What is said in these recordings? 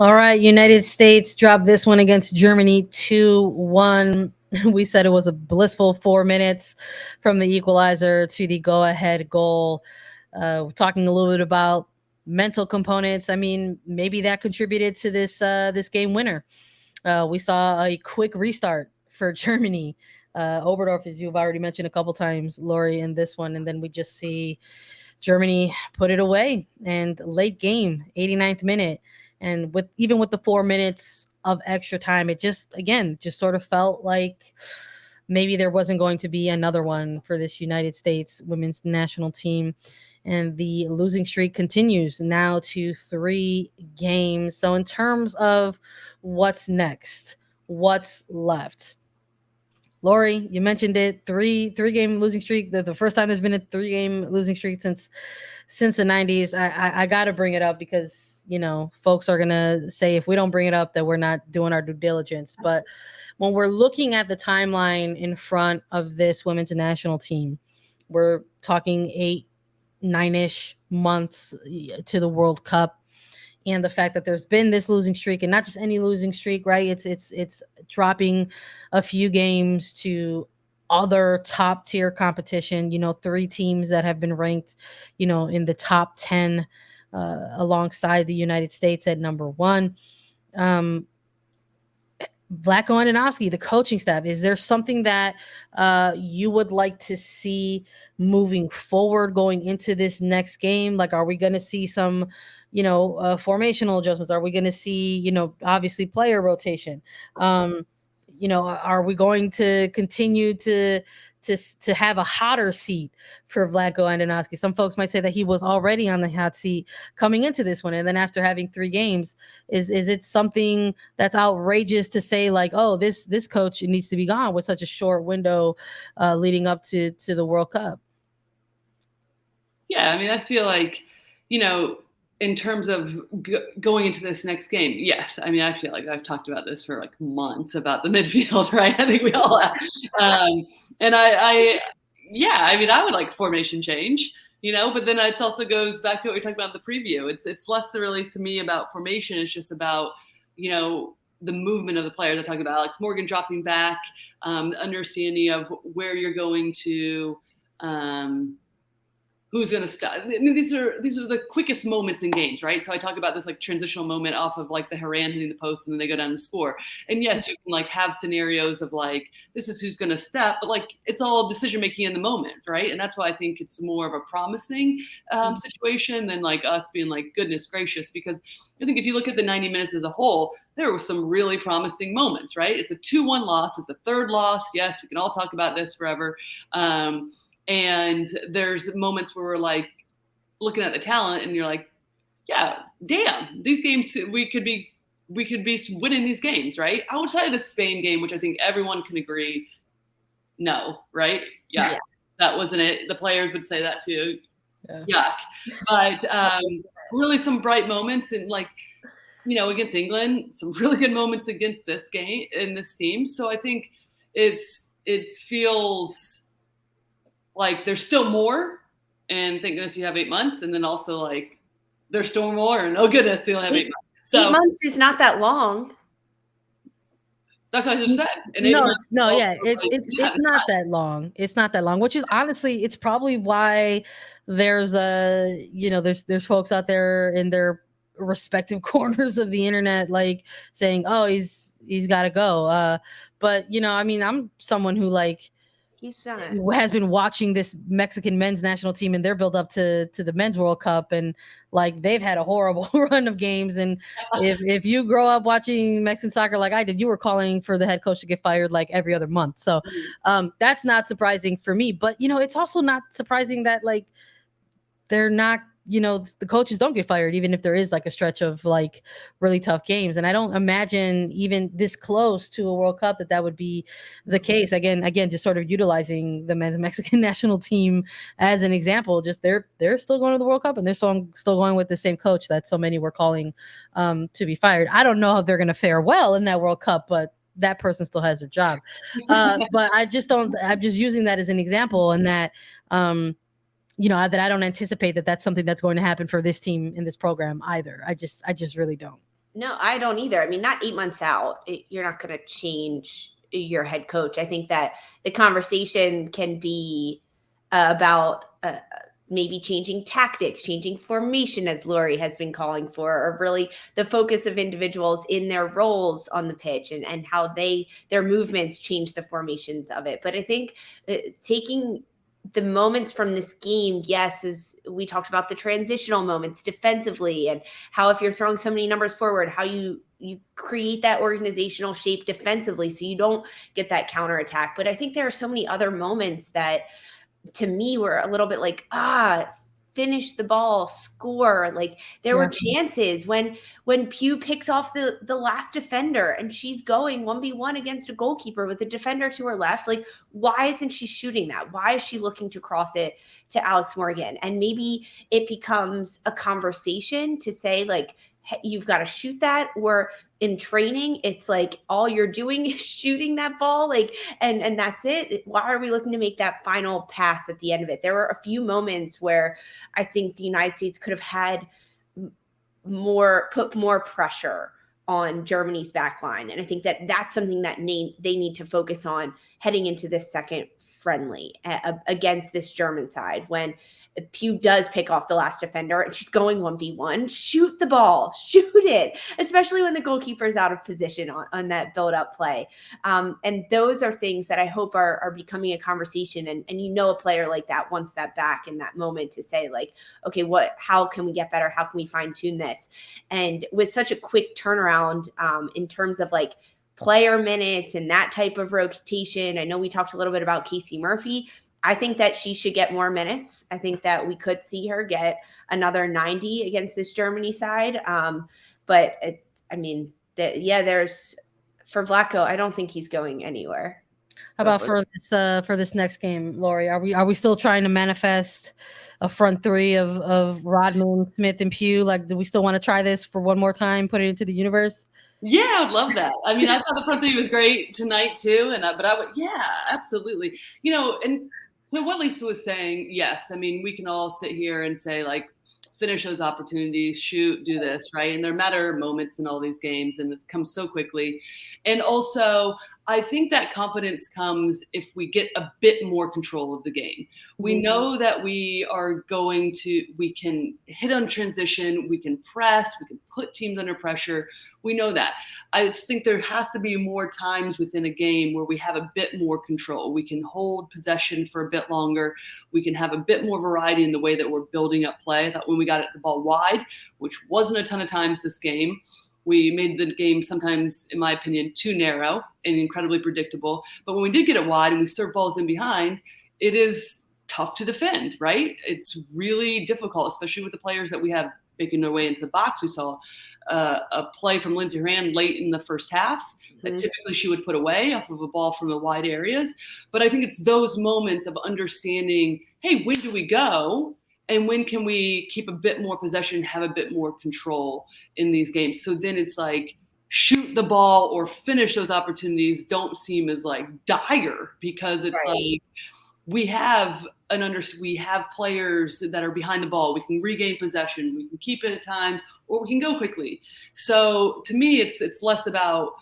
All right, United States dropped this one against Germany 2-1. We said it was a blissful 4 minutes from the equalizer to the go-ahead goal. Talking a little bit about mental components. I mean, maybe that contributed to this game winner. We saw a quick restart for Germany. Oberdorf, as you've already mentioned a couple times, Lori, in this one, and then we just see Germany put it away. And late game, 89th minute, and with the 4 minutes of extra time, it just sort of felt like maybe there wasn't going to be another one for this United States women's national team. And the losing streak continues now to 3 games. So, in terms of what's next, what's left, Lori, you mentioned it. Three game losing streak. The first time there's been a 3 game losing streak since the 90s. I gotta bring it up because folks are gonna say if we don't bring it up that we're not doing our due diligence. But when we're looking at the timeline in front of this women's national team, we're talking 8-9ish months to the World Cup. And the fact that there's been this losing streak, and not just any losing streak, right? It's dropping a few games to other top tier competition. 3 teams that have been ranked, in the top 10, alongside the United States at number 1. Vlatko and the coaching staff, is there something that you would like to see moving forward going into this next game? Like, are we going to see some, formational adjustments? Are we going to see, obviously player rotation? Are we going to continue to have a hotter seat for Vlatko and Some folks might say that he was already on the hot seat coming into this one, and then after having 3 games, is it something that's outrageous to say like, oh, this coach needs to be gone with such a short window leading up to the World Cup? Yeah, I mean, I feel like, in terms of going into this next game, yes. I mean, I feel like I've talked about this for like months about the midfield, right? I think we all have. And I mean, I would like formation change, but then it also goes back to what we talked about in the preview. It's less really to me about formation. It's just about, the movement of the players. I talked about Alex Morgan dropping back, understanding of where you're going to, who's going to stop. I mean, these are the quickest moments in games, right? So I talk about this like transitional moment off of like the Herrera hitting the post and then they go down to score. And yes, you can like have scenarios of like, this is who's going to step, but like it's all decision making in the moment, right? And that's why I think it's more of a promising situation than like us being like, goodness gracious, because I think if you look at the 90 minutes as a whole, there were some really promising moments, right? It's a 2-1 loss. It's a third loss. Yes, we can all talk about this forever. And there's moments where we're like looking at the talent and you're like, yeah, damn, these games, we could be winning these games, right? Outside of the Spain game, which I think everyone can agree, no, right? Yeah. That wasn't it. The players would say that too. Yeah. Yuck. But really some bright moments and like, against England, some really good moments against this game in this team. So I think it feels like there's still more, and thank goodness you have 8 months, and then also like there's still more, and oh goodness, you only have 8 months. So 8 months is not that long. That's what I just said. It's not that long. It's not that long, which is honestly, it's probably why there's there's folks out there in their respective corners of the internet like saying, oh, he's got to go. But I mean, I'm someone who like has been watching this Mexican men's national team and their build up to the men's World Cup, and like they've had a horrible run of games. And if you grow up watching Mexican soccer like I did, you were calling for the head coach to get fired like every other month. So that's not surprising for me. But it's also not surprising that like they're not, the coaches don't get fired, even if there is like a stretch of like really tough games. And I don't imagine even this close to a World Cup that would be the case. Again, just sort of utilizing the men's Mexican national team as an example. Just they're still going to the World Cup and they're still going with the same coach that so many were calling to be fired. I don't know if they're going to fare well in that World Cup, but that person still has their job. But I'm just using that as an example, and that that I don't anticipate that that's something that's going to happen for this team in this program either. I just really don't. No, I don't either. I mean, not 8 months out, you're not going to change your head coach. I think that the conversation can be about maybe changing tactics, changing formation, as Lori has been calling for, or really the focus of individuals in their roles on the pitch and how their movements change the formations of it. But I think taking the moments from this game, yes, as we talked about the transitional moments defensively and how if you're throwing so many numbers forward, how you create that organizational shape defensively so you don't get that counterattack. But I think there are so many other moments that to me were a little bit like, finish the ball, score. Like there were chances when Pugh picks off the last defender and she's going 1v1 against a goalkeeper with a defender to her left. Like, why isn't she shooting that? Why is she looking to cross it to Alex Morgan? And maybe it becomes a conversation to say, like, hey, you've got to shoot that. Or in training, it's like all you're doing is shooting that ball, like, and that's it. Why are we looking to make that final pass at the end of it? There were a few moments where I think the United States could have had put more pressure on Germany's back line. And I think that that's something that they need to focus on heading into this second friendly against this German side. When Pugh does pick off the last defender and she's going 1v1, shoot the ball, shoot it, especially when the goalkeeper is out of position on that build-up play. And those are things that I hope are becoming a conversation. And a player like that wants that back in that moment to say, like, okay, how can we get better? How can we fine tune this? And with such a quick turnaround in terms of like player minutes and that type of rotation, I know we talked a little bit about Casey Murphy. I think that she should get more minutes. I think that we could see her get another 90 against this Germany side. There's for Vlatko, I don't think he's going anywhere. How about for this next game, Lori? Are we still trying to manifest a front three of Rodman, Smith, and Pugh? Like, do we still want to try this for one more time? Put it into the universe? Yeah, I would love that. I mean, I thought the front three was great tonight too, but I would, yeah, absolutely. And what Lisa was saying, yes. I mean, we can all sit here and say, like, finish those opportunities, shoot, do this, right? And there matter moments in all these games, and it comes so quickly. And also, I think that confidence comes if we get a bit more control of the game. We know that we can hit on transition, we can press, we can put teams under pressure. We know that. I think there has to be more times within a game where we have a bit more control. We can hold possession for a bit longer. We can have a bit more variety in the way that we're building up play. I thought when we got the ball wide, which wasn't a ton of times this game, we made the game sometimes, in my opinion, too narrow and incredibly predictable. But when we did get it wide and we serve balls in behind, it is tough to defend, right? It's really difficult, especially with the players that we have making their way into the box. We saw a play from Lindsey Herrera late in the first half that typically she would put away off of a ball from the wide areas. But I think it's those moments of understanding, hey, when do we go? And when can we keep a bit more possession, have a bit more control in these games? So then it's like shoot the ball or finish those opportunities don't seem as like dire, because it's like we have players that are behind the ball. We can regain possession. We can keep it at times, or we can go quickly. So to me, it's less about,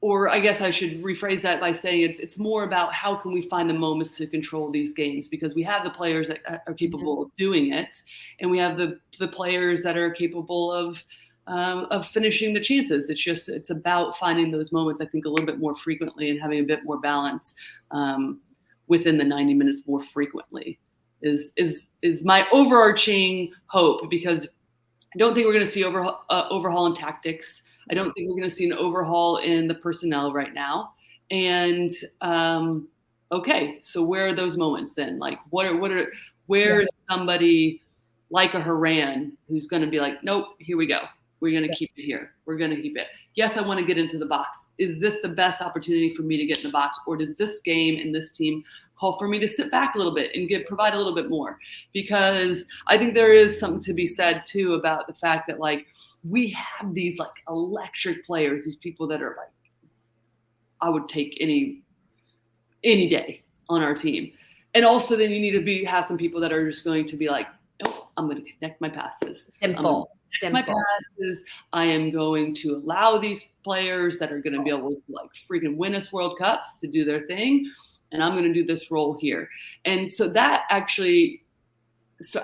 or I guess I should rephrase that by saying it's more about how can we find the moments to control these games, because we have the players that are capable of doing it, and we have the players that are capable of finishing the chances. It's about finding those moments, I think, a little bit more frequently and having a bit more balance within the 90 minutes more frequently is my overarching hope, because I don't think we're going to see overhaul in tactics. I don't think we're going to see an overhaul in the personnel right now. And okay, so where are those moments then? Like, where is somebody like a Herrera who's going to be like, nope, here we go. We're going to keep it here. We're going to keep it. Yes, I want to get into the box. Is this the best opportunity for me to get in the box? Or does this game and this team call for me to sit back a little bit and provide a little bit more? Because I think there is something to be said too about the fact that, like, we have these like electric players, these people that are like, I would take any day on our team. And also then you need to have some people that are just going to be like, nope, I'm going to connect my passes. Simple. My pass is I am going to allow these players that are going to be able to like freaking win us World Cups to do their thing. And I'm going to do this role here. And so that actually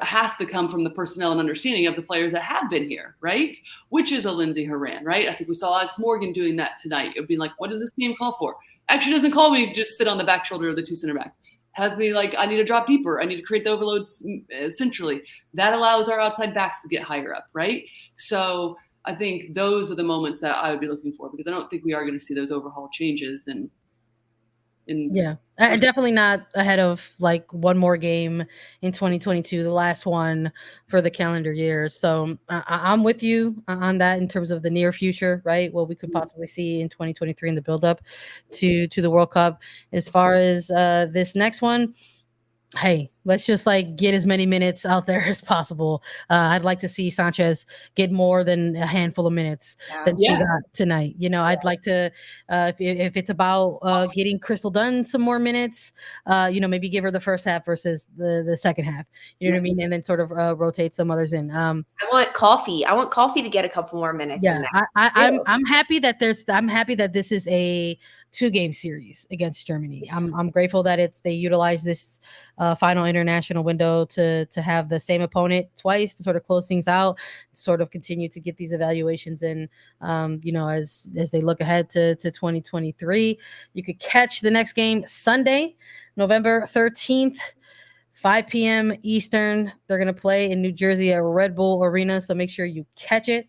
has to come from the personnel and understanding of the players that have been here, right? Which is a Lindsey Herrera, right? I think we saw Alex Morgan doing that tonight. It would be like, what does this game call for? Actually doesn't call me to just sit on the back shoulder of the two center backs. Has me like, I need to drop deeper. I need to create the overloads centrally. That allows our outside backs to get higher up, right? So I think those are the moments that I would be looking for, because I don't think we are going to see those overhaul changes. And yeah, definitely not ahead of like one more game in 2022, the last one for the calendar year. So I'm with you on that in terms of the near future, right? What we could possibly see in 2023 in the buildup to the World Cup. As far as this next one, hey, let's just like get as many minutes out there as possible. I'd like to see Sanchez get more than a handful of minutes than she got tonight. You know, I'd like to, if it's about getting Crystal Dunn some more minutes, you know, maybe give her the first half versus the second half. You know what I mean? And then sort of rotate some others in. I want Coffee. I want Coffee to get a couple more minutes. Yeah, I'm happy that this is a 2-game series against Germany. I'm grateful that they utilize this final international window to have the same opponent twice to sort of close things out, sort of continue to get these evaluations in, you know, as they look ahead to 2023. You could catch the next game Sunday, November 13th. 5 p.m. Eastern. They're going to play in New Jersey at Red Bull Arena, so make sure you catch it.